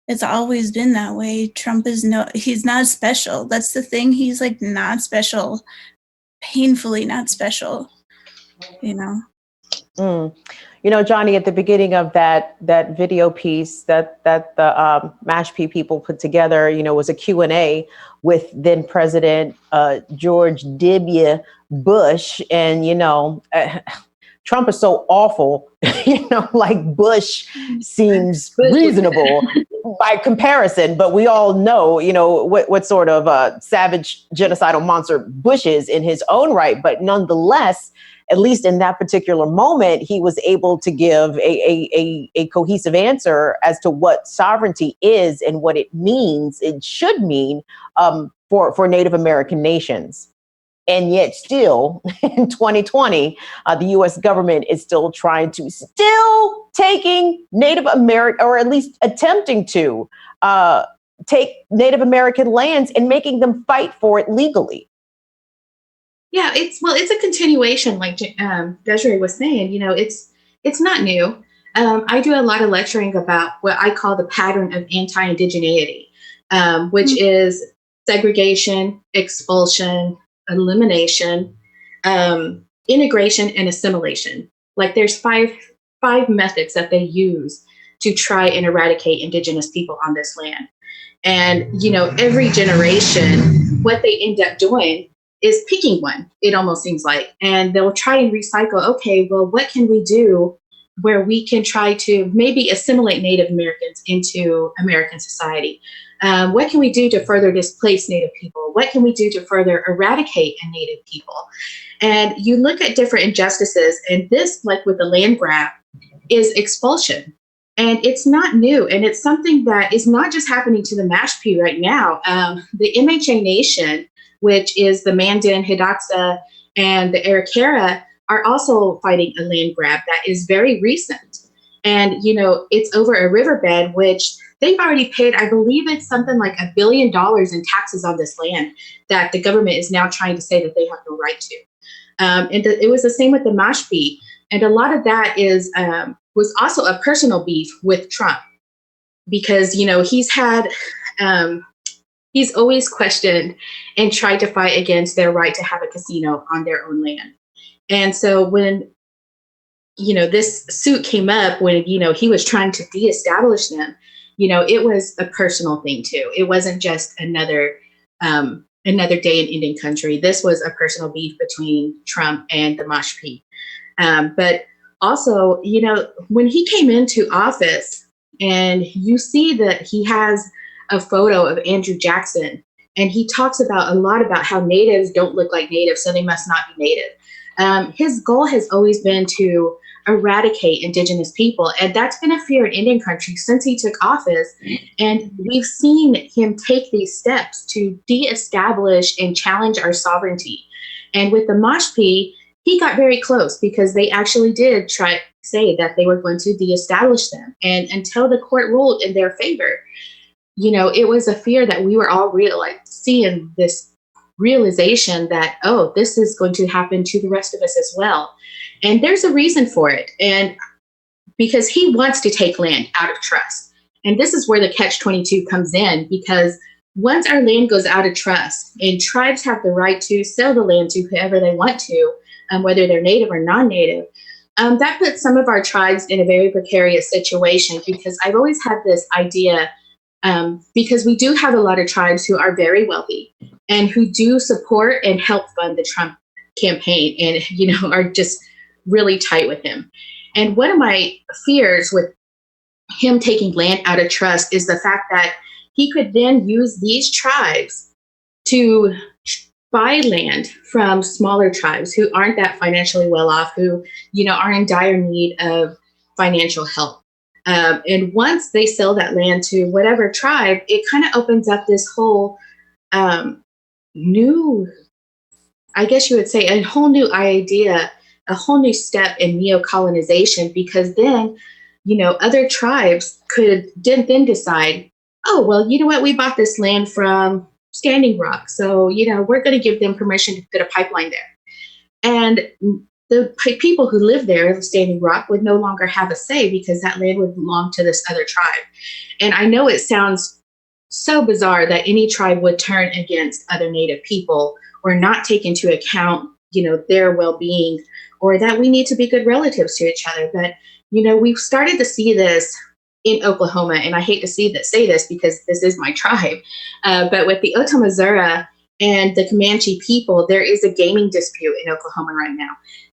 it's always been that way. Trump he's not special. That's the thing. He's like not special, painfully not special, Johnny, at the beginning of that video piece that the MASH-P people put together, was a Q&A with then President George W. Bush. And, Trump is so awful, like Bush seems reasonable by comparison, but we all know, what sort of savage genocidal monster Bush is in his own right. But nonetheless, at least in that particular moment, he was able to give a cohesive answer as to what sovereignty is and what it means, it should mean for Native American nations. And yet still in 2020, the US government is still taking Native American, or at least attempting to take Native American lands and making them fight for it legally. Yeah, it's a continuation, like Desiree was saying. It's not new. I do a lot of lecturing about what I call the pattern of anti-indigeneity, which is segregation, expulsion, elimination, integration, and assimilation. Like there's five methods that they use to try and eradicate indigenous people on this land. And, every generation, what they end up doing is picking one, it almost seems like. And they'll try and recycle, okay, well, what can we do where we can try to maybe assimilate Native Americans into American society? What can we do to further displace Native people? What can we do to further eradicate a Native people? And you look at different injustices, and this, like with the land grab, is expulsion. And it's not new. And it's something that is not just happening to the MASH-P right now. The MHA Nation which is the Mandan, Hidatsa, and the Arikara, are also fighting a land grab that is very recent. And, it's over a riverbed, which they've already paid, I believe it's something like $1 billion in taxes on this land that the government is now trying to say that they have no right to. It was the same with the Mashpee. And a lot of that was also a personal beef with Trump because, he's always questioned and tried to fight against their right to have a casino on their own land. And so when, this suit came up, when, he was trying to deestablish them, it was a personal thing too. It wasn't just another day in Indian country. This was a personal beef between Trump and the Mashpee. But also, when he came into office and you see that he has a photo of Andrew Jackson, and he talks a lot about how natives don't look like natives, so they must not be native. His goal has always been to eradicate indigenous people, and that's been a fear in Indian country since he took office. And we've seen him take these steps to de-establish and challenge our sovereignty. And with the Mashpee, he got very close because they actually did try to say that they were going to de-establish them. And until the court ruled in their favor, it was a fear that we were all seeing this realization that, oh, this is going to happen to the rest of us as well. And there's a reason for it. And because he wants to take land out of trust. And this is where the catch-22 comes in, because once our land goes out of trust and tribes have the right to sell the land to whoever they want to, whether they're native or non-native, that puts some of our tribes in a very precarious situation, because I've always had this idea, because we do have a lot of tribes who are very wealthy and who do support and help fund the Trump campaign and, are just really tight with him. And one of my fears with him taking land out of trust is the fact that he could then use these tribes to buy land from smaller tribes who aren't that financially well off, who, are in dire need of financial help. And once they sell that land to whatever tribe, it kind of opens up this whole new, I guess you would say, a whole new idea, a whole new step in neo-colonization, because then, other tribes could then decide, oh, well, you know what, we bought this land from Standing Rock, so, we're going to give them permission to put a pipeline there. And the people who live there, Standing Rock, would no longer have a say because that land would belong to this other tribe. And I know it sounds so bizarre that any tribe would turn against other Native people or not take into account, their well-being, or that we need to be good relatives to each other. But, we've started to see this in Oklahoma, and I hate to say this because this is my tribe, but with the Ottomazura and the Comanche people, there is a gaming dispute in Oklahoma right now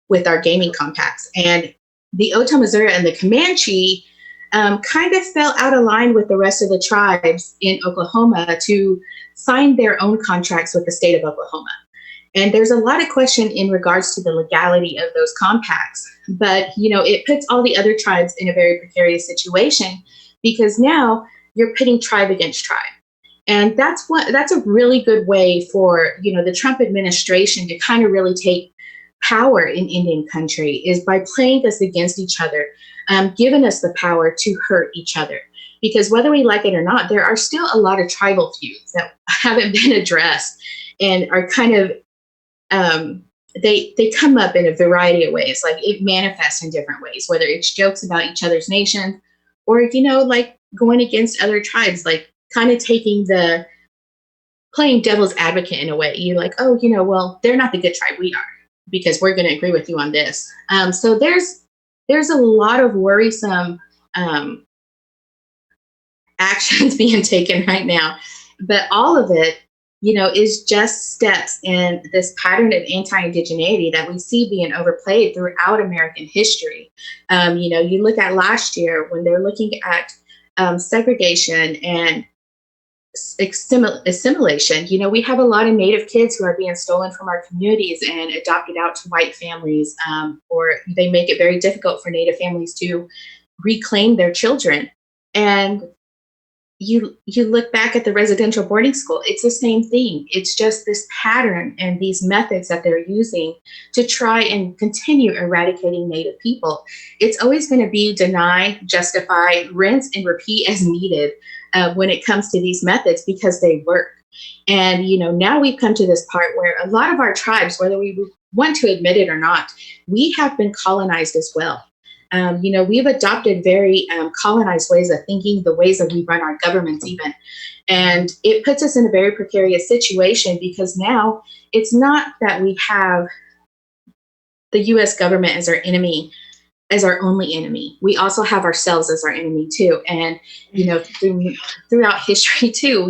with our gaming compacts. And the Ottomazura and the Comanche kind of fell out of line with the rest of the tribes in Oklahoma to sign their own contracts with the state of Oklahoma. And there's a lot of question in regards to the legality of those compacts. But, it puts all the other tribes in a very precarious situation, because now you're pitting tribe against tribe. And that's a really good way for, the Trump administration to kind of really take power in Indian country, is by playing us against each other, giving us the power to hurt each other. Because whether we like it or not, there are still a lot of tribal feuds that haven't been addressed and are kind of, they come up in a variety of ways. Like, it manifests in different ways, whether it's jokes about each other's nation, or, like going against other tribes, like kind of playing devil's advocate in a way. You're like, oh, well, they're not the good tribe, we are, because we're going to agree with you on this. So there's a lot of worrisome actions being taken right now, but all of it, is just steps in this pattern of anti-indigeneity that we see being overplayed throughout American history. You look at last year when they're looking at segregation and assimilation. We have a lot of Native kids who are being stolen from our communities and adopted out to white families, or they make it very difficult for Native families to reclaim their children. And you look back at the residential boarding school, it's the same thing. It's just this pattern and these methods that they're using to try and continue eradicating Native people. It's always going to be deny, justify, rinse, and repeat as needed when it comes to these methods, because they work. And, now we've come to this part where a lot of our tribes, whether we want to admit it or not, we have been colonized as well. We've adopted very colonized ways of thinking, the ways that we run our governments even. And it puts us in a very precarious situation, because now it's not that we have the US government as our enemy, as our only enemy. We also have ourselves as our enemy too. And, throughout history too,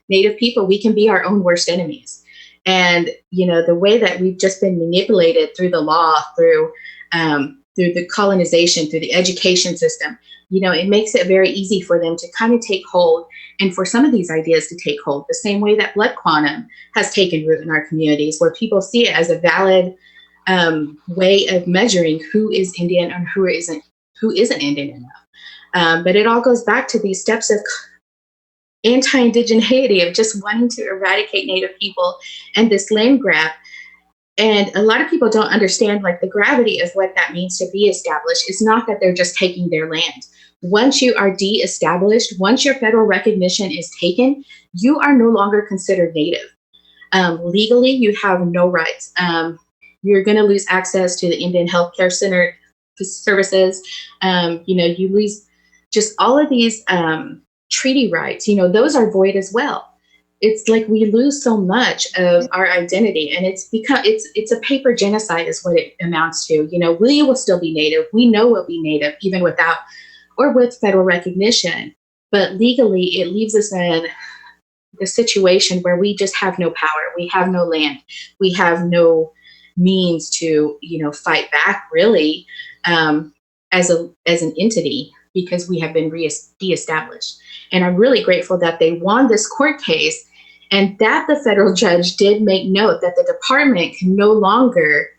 Native people, we can be our own worst enemies. And, the way that we've just been manipulated through the law, through the colonization, through the education system, it makes it very easy for them to kind of take hold, and for some of these ideas to take hold, the same way that blood quantum has taken root in our communities, where people see it as a valid way of measuring who is Indian and who isn't Indian enough. But it all goes back to these steps of anti-indigeneity, of just wanting to eradicate Native people and this land grab. And a lot of people don't understand, like, the gravity of what that means to be established. It's not that they're just taking their land. Once you are de-established, once your federal recognition is taken, you are no longer considered Native. Legally, you have no rights. You're going to lose access to the Indian Healthcare Center services. You lose just all of these treaty rights. Those are void as well. It's like we lose so much of our identity, and it's a paper genocide is what it amounts to. We will still be Native. We know we'll be Native even without or with federal recognition. But legally, it leaves us in the situation where we just have no power. We have no land. We have no means to, fight back really as an entity, because we have been de-established. And I'm really grateful that they won this court case, and that the federal judge did make note that the department can no longer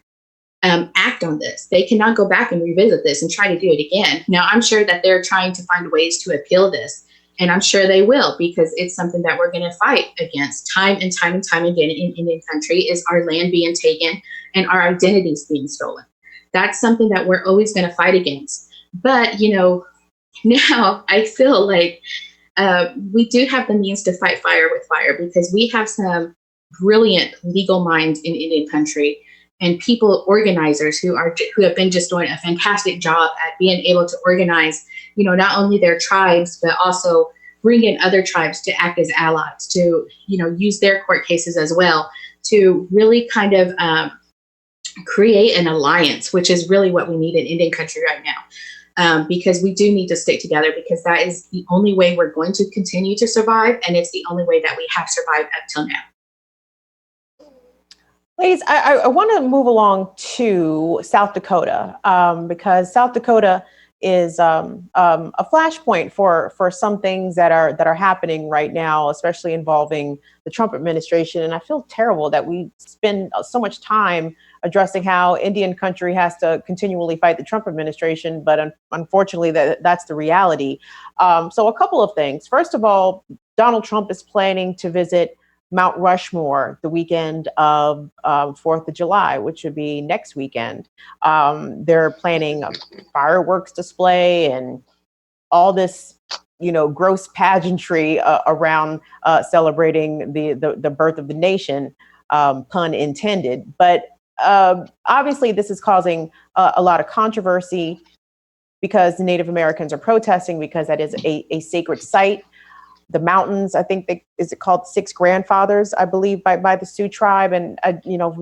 act on this. They cannot go back and revisit this and try to do it again. Now, I'm sure that they're trying to find ways to appeal this, and I'm sure they will, because it's something that we're going to fight against time and time and time again in Indian country, is our land being taken and our identities being stolen. That's something that we're always going to fight against. But, now I feel like we do have the means to fight fire with fire, because we have some brilliant legal minds in Indian country, and people, organizers who have been just doing a fantastic job at being able to organize, not only their tribes, but also bring in other tribes to act as allies, to, use their court cases as well, to really kind of create an alliance, which is really what we need in Indian country right now. Because we do need to stick together, because that is the only way we're going to continue to survive, and it's the only way that we have survived up till now. Ladies, I want to move along to South Dakota, because South Dakota is a flashpoint for some things that are happening right now, especially involving the Trump administration. And I feel terrible that we spend so much time addressing how Indian country has to continually fight the Trump administration, but unfortunately that's the reality. So a couple of things. First of all, Donald Trump is planning to visit Mount Rushmore the weekend of 4th of July, which would be next weekend. They're planning a fireworks display and all this, gross pageantry around celebrating the birth of the nation, pun intended. But obviously, this is causing a lot of controversy, because the Native Americans are protesting, because that is a sacred site. The mountains, I think, is it called Six Grandfathers, I believe, by the Sioux tribe. And,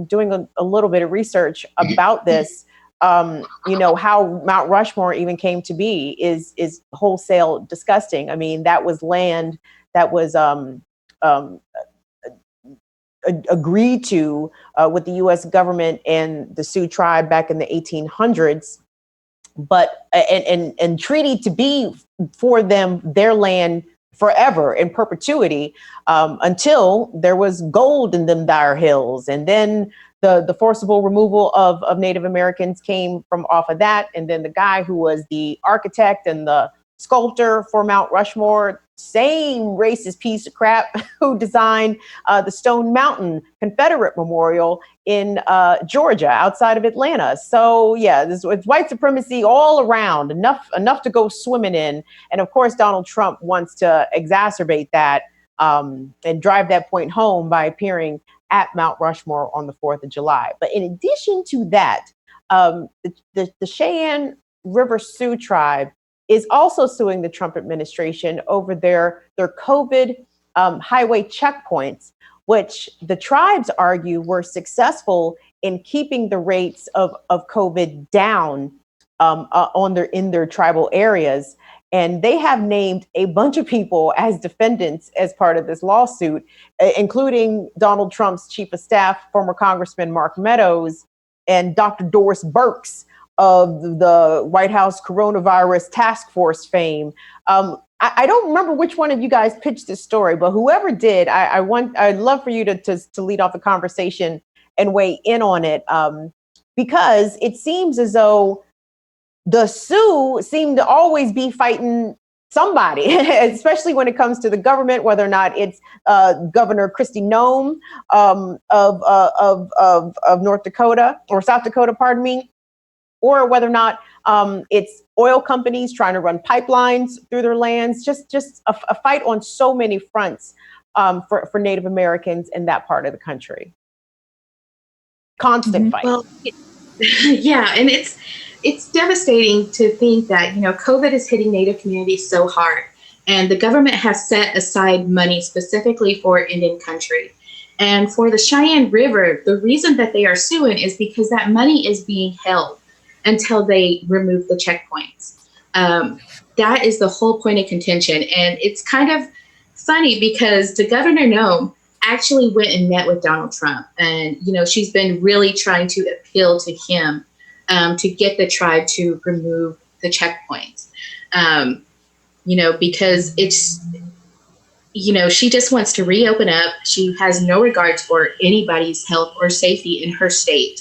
doing a little bit of research about this, how Mount Rushmore even came to be is wholesale disgusting. I mean, that was land that was agreed to with the U.S. government and the Sioux tribe back in the 1800s, but and treated to be for them, their land, forever, in perpetuity, until there was gold in them dire hills. And then the forcible removal of Native Americans came from off of that. And then the guy who was the architect and the sculptor for Mount Rushmore, same racist piece of crap who designed the Stone Mountain Confederate Memorial in Georgia, outside of Atlanta. So yeah, it's white supremacy all around, enough to go swimming in. And of course, Donald Trump wants to exacerbate that and drive that point home by appearing at Mount Rushmore on the 4th of July. But in addition to that, the Cheyenne River Sioux tribe is also suing the Trump administration over their COVID highway checkpoints, which the tribes argue were successful in keeping the rates of COVID down in their tribal areas. And they have named a bunch of people as defendants as part of this lawsuit, including Donald Trump's chief of staff, former Congressman Mark Meadows, and Dr. Doris Burks of the White House coronavirus task force fame. I don't remember which one of you guys pitched this story, but whoever did, I'd love for you to lead off the conversation and weigh in on it, because it seems as though the Sioux seem to always be fighting somebody, especially when it comes to the government, whether or not it's Governor Kristi Noem of North Dakota or South Dakota, pardon me, or whether or not it's oil companies trying to run pipelines through their lands. Just a fight on so many fronts for Native Americans in that part of the country. Constant fight. Well, yeah, and it's devastating to think that, COVID is hitting Native communities so hard, and the government has set aside money specifically for Indian country. And for the Cheyenne River, the reason that they are suing is because that money is being held until they remove the checkpoints. That is the whole point of contention. And it's kind of funny because the Governor Noem actually went and met with Donald Trump. And, she's been really trying to appeal to him to get the tribe to remove the checkpoints. Because it's, she just wants to reopen up. She has no regards for anybody's health or safety in her state.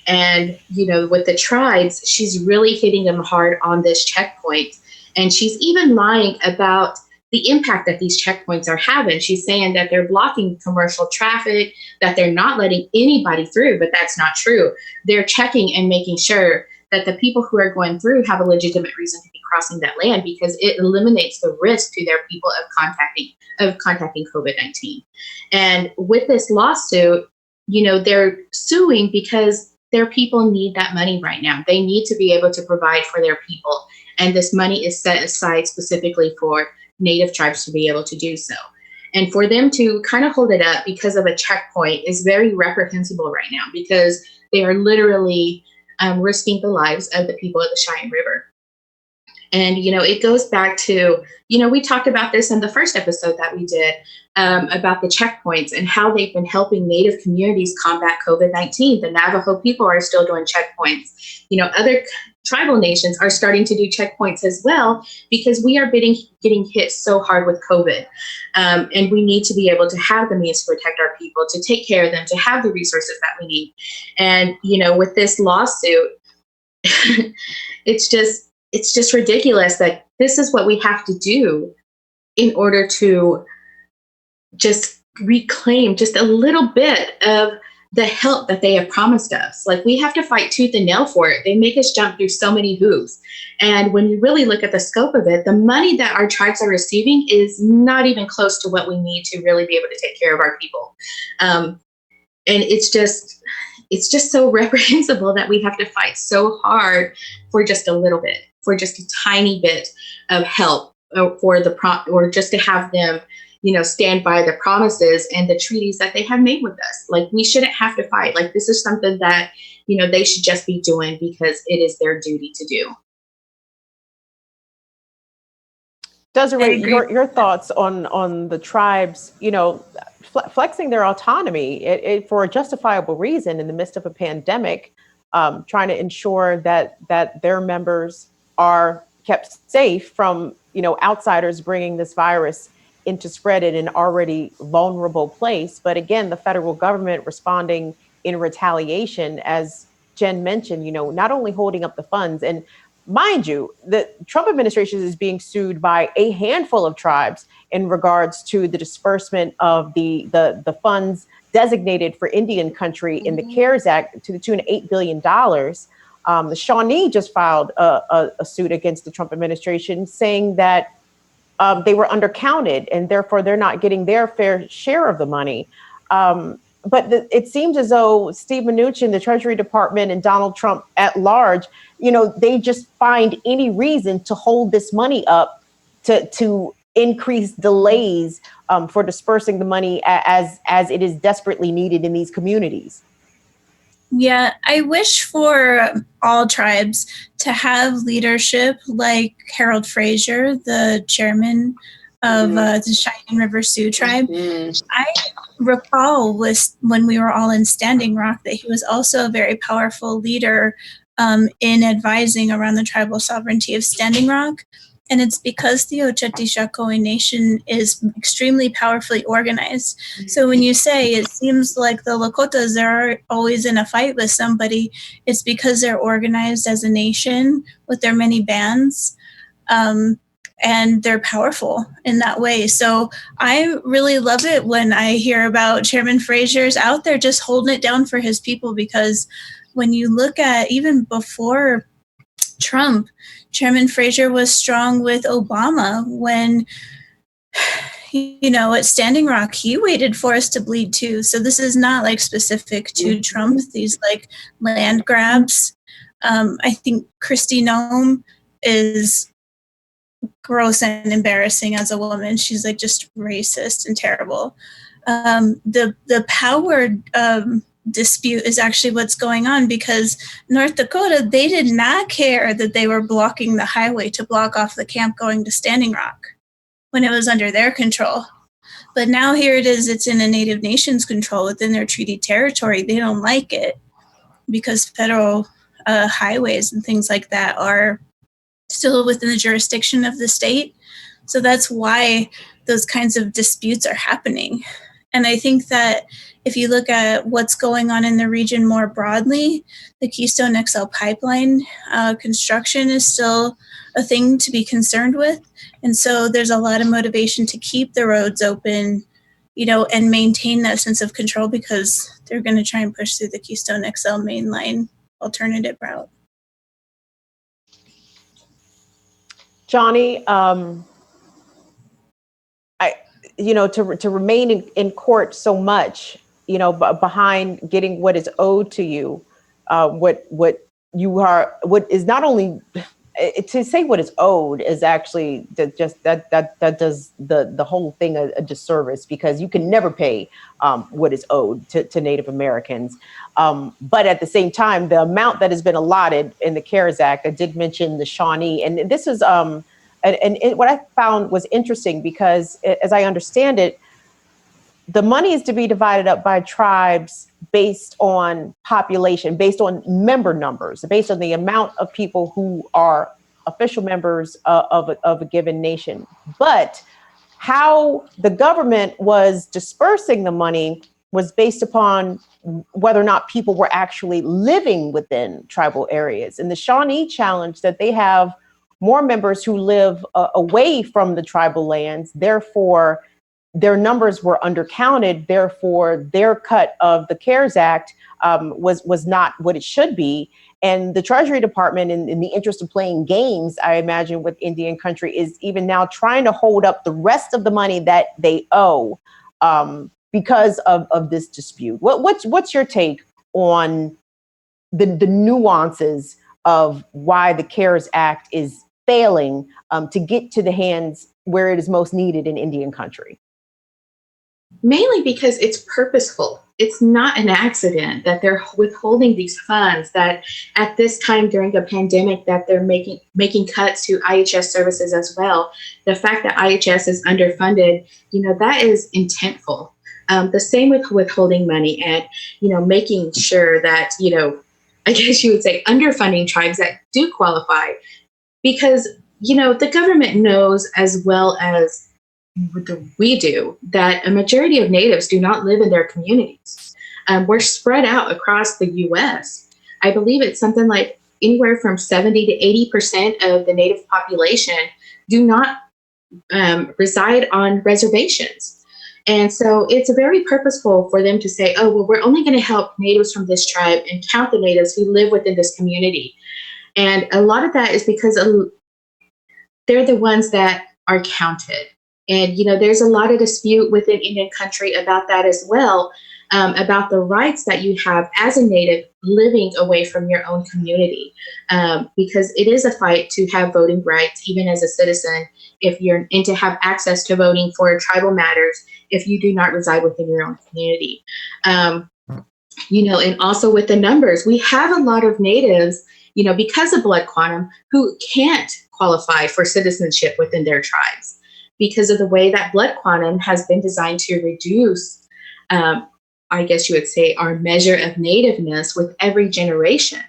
And, with the tribes, she's really hitting them hard on this checkpoint. And she's even lying about the impact that these checkpoints are having. She's saying that they're blocking commercial traffic, that they're not letting anybody through, but that's not true. They're checking and making sure that the people who are going through have a legitimate reason to be crossing that land, because it eliminates the risk to their people of contacting COVID-19. And with this lawsuit, they're suing because their people need that money right now. They need to be able to provide for their people. And this money is set aside specifically for Native tribes to be able to do so. And for them to kind of hold it up because of a checkpoint is very reprehensible right now, because they are literally risking the lives of the people of the Cheyenne River. And, it goes back to, we talked about this in the first episode that we did about the checkpoints and how they've been helping Native communities combat COVID-19. The Navajo people are still doing checkpoints. Other tribal nations are starting to do checkpoints as well, because we are getting hit so hard with COVID. And we need to be able to have the means to protect our people, to take care of them, to have the resources that we need. And, with this lawsuit, it's just ridiculous that this is what we have to do in order to just reclaim just a little bit of the help that they have promised us. Like, we have to fight tooth and nail for it. They make us jump through so many hoops. And when you really look at the scope of it, the money that our tribes are receiving is not even close to what we need to really be able to take care of our people. And it's just so reprehensible that we have to fight so hard for just a little bit, for just a tiny bit of help, or just to have them, stand by the promises and the treaties that they have made with us. Like, we shouldn't have to fight. Like, this is something that, they should just be doing because it is their duty to do. Desiree, your thoughts on the tribes, flexing their autonomy for a justifiable reason in the midst of a pandemic, trying to ensure that their members are kept safe from, outsiders bringing this virus in to spread it in an already vulnerable place. But again, the federal government responding in retaliation, as Jen mentioned, not only holding up the funds. And mind you, the Trump administration is being sued by a handful of tribes in regards to the disbursement of the funds designated for Indian country in the CARES Act to the tune of $8 billion. The Shawnee just filed a suit against the Trump administration saying that they were undercounted and therefore they're not getting their fair share of the money. But it seems as though Steve Mnuchin, the Treasury Department, and Donald Trump at large, they just find any reason to hold this money up to increase delays for dispersing the money as it is desperately needed in these communities. Yeah, I wish for all tribes to have leadership like Harold Frazier, the chairman of the Cheyenne River Sioux tribe. I recall when we were all in Standing Rock that he was also a very powerful leader in advising around the tribal sovereignty of Standing Rock. And it's because the Oceti Nation is extremely powerfully organized. So when you say it seems like the Lakotas are always in a fight with somebody, it's because they're organized as a nation with their many bands. And they're powerful in that way. So I really love it when I hear about Chairman Frazier's out there just holding it down for his people, because when you look at even before Trump, Chairman Frazier was strong with Obama when, at Standing Rock, he waited for us to bleed too. So this is not like specific to Trump, these like land grabs. I think Kristi Noem is gross and embarrassing as a woman. She's like just racist and terrible. The power dispute is actually what's going on, because North Dakota, they did not care that they were blocking the highway to block off the camp going to Standing Rock when it was under their control. But now here it is, it's in a Native Nations control within their treaty territory. They don't like it because federal highways and things like that are still within the jurisdiction of the state. So that's why those kinds of disputes are happening. And I think that if you look at what's going on in the region more broadly, the Keystone XL pipeline construction is still a thing to be concerned with. And so there's a lot of motivation to keep the roads open, and maintain that sense of control, because they're going to try and push through the Keystone XL mainline alternative route. Johnny, to remain in court so much, behind getting what is owed to you, what is not only to say what is owed is actually that does the whole thing a disservice, because you can never pay what is owed to Native Americans. But at the same time, the amount that has been allotted in the CARES Act, I did mention the Shawnee, and this is what I found was interesting, because as I understand it, the money is to be divided up by tribes based on population, based on member numbers, based on the amount of people who are official members of a given nation. But how the government was dispersing the money was based upon whether or not people were actually living within tribal areas. And the Shawnee challenge that they have more members who live away from the tribal lands, therefore their numbers were undercounted, therefore their cut of the CARES Act was not what it should be. And the Treasury Department, in the interest of playing games, I imagine, with Indian country, is even now trying to hold up the rest of the money that they owe because of this dispute. What's your take on the nuances of why the CARES Act is failing to get to the hands where it is most needed in Indian country? Mainly because it's purposeful. It's not an accident that they're withholding these funds, that at this time during a pandemic that they're making cuts to IHS services as well. The fact that IHS is underfunded, that is intentful. The same with withholding money and, making sure that, I guess you would say underfunding tribes that do qualify, because, the government knows as well as we do that a majority of natives do not live in their communities. We're spread out across the U.S. I believe it's something like anywhere from 70 to 80% of the Native population do not reside on reservations. And so it's very purposeful for them to say, oh, well, we're only going to help natives from this tribe and count the natives who live within this community. And a lot of that is because they're the ones that are counted. And, there's a lot of dispute within Indian country about that as well, about the rights that you have as a native living away from your own community, because it is a fight to have voting rights, even as a citizen, and to have access to voting for tribal matters if you do not reside within your own community. And also with the numbers, we have a lot of natives, because of blood quantum, who can't qualify for citizenship within their tribes because of the way that blood quantum has been designed to reduce, I guess you would say, our measure of nativeness with every generation.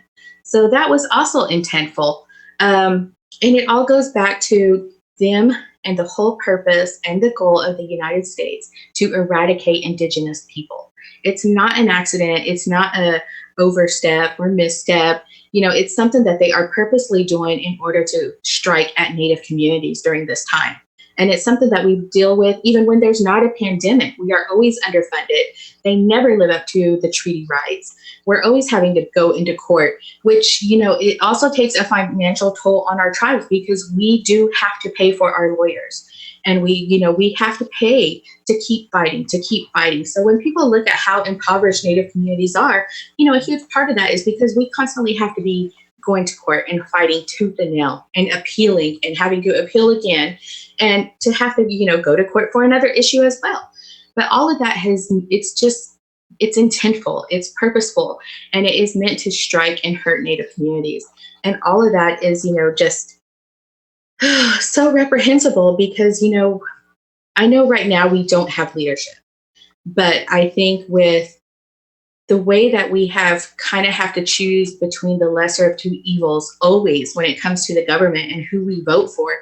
So that was also intentful. And it all goes back to them and the whole purpose and the goal of the United States to eradicate indigenous people. It's not an accident. It's not a overstep or misstep. It's something that they are purposely doing in order to strike at Native communities during this time. And it's something that we deal with even when there's not a pandemic. We are always underfunded. They never live up to the treaty rights. We're always having to go into court, which, it also takes a financial toll on our tribes because we do have to pay for our lawyers. And we have to pay to keep fighting. So when people look at how impoverished Native communities are, a huge part of that is because we constantly have to be going to court and fighting tooth and nail and appealing and having to appeal again and to have to, go to court for another issue as well. But all of that it's intentful, it's purposeful, and it is meant to strike and hurt Native communities. And all of that is, just so reprehensible because, I know right now we don't have leadership, but I think with the way that we have to choose between the lesser of two evils always when it comes to the government and who we vote for,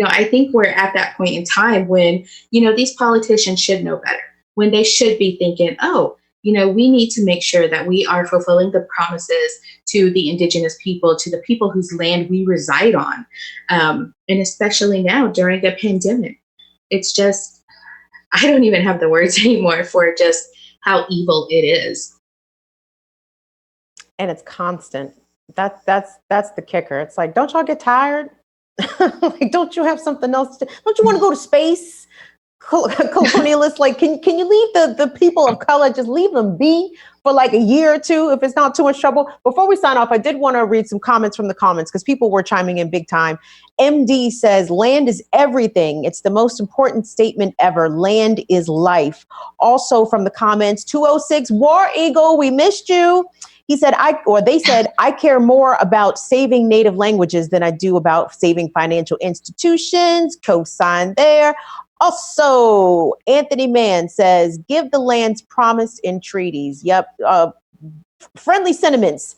I think we're at that point in time when, these politicians should know better, when they should be thinking, oh, we need to make sure that we are fulfilling the promises to the indigenous people, to the people whose land we reside on. And especially now during a pandemic, it's just, I don't even have the words anymore for just how evil it is. And it's constant. That's the kicker. It's like, don't y'all get tired? Like, don't you have something else to, don't you want to go to space? Colonialists, like, can you leave the people of color, just leave them be for like a year or two if it's not too much trouble? Before we sign off, I did want to read some comments from the comments because people were chiming in big time. MD says, land is everything. It's the most important statement ever. Land is life. Also from the comments, 206, War Eagle, we missed you. He said, they said, I care more about saving Native languages than I do about saving financial institutions. Co-sign there. Also, Anthony Mann says, give the lands promised in treaties. Yep. Friendly sentiments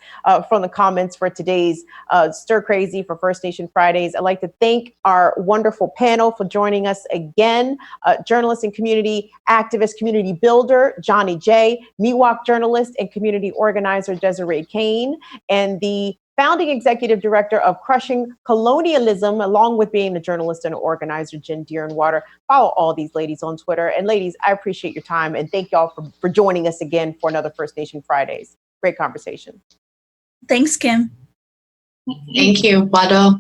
from the comments for today's Stir Crazy for First Nation Fridays. I'd like to thank our wonderful panel for joining us again. Journalist and community activist, community builder, Johnny J, Miwok journalist and community organizer, Desiree Kane, and the founding executive director of Crushing Colonialism, along with being the journalist and organizer, Jen Deerenwater. Follow all these ladies on Twitter. And ladies, I appreciate your time and thank y'all for joining us again for another First Nation Fridays. Great conversation. Thanks, Kim. Thank you, Wado.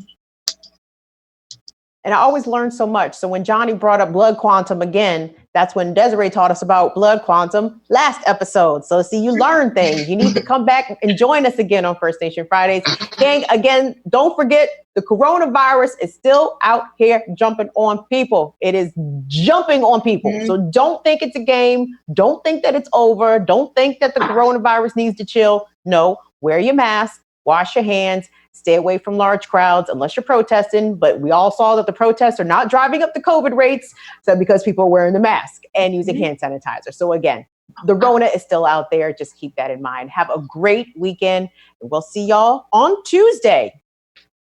And I always learn so much. So when Johnny brought up blood quantum again, that's when Desiree taught us about blood quantum last episode. So see, you learn things. You need to come back and join us again on First Nation Fridays. Gang, again, don't forget, the coronavirus is still out here jumping on people. It is jumping on people. So don't think it's a game. Don't think that it's over. Don't think that the coronavirus needs to chill. No, wear your mask, wash your hands, stay away from large crowds unless you're protesting. But we all saw that the protests are not driving up the COVID rates. So because people are wearing the mask and using hand sanitizer. So again, the Rona is still out there. Just keep that in mind. Have a great weekend. And we'll see y'all on Tuesday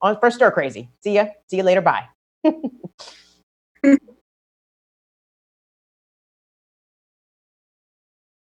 on First Stir Crazy. See you later. Bye.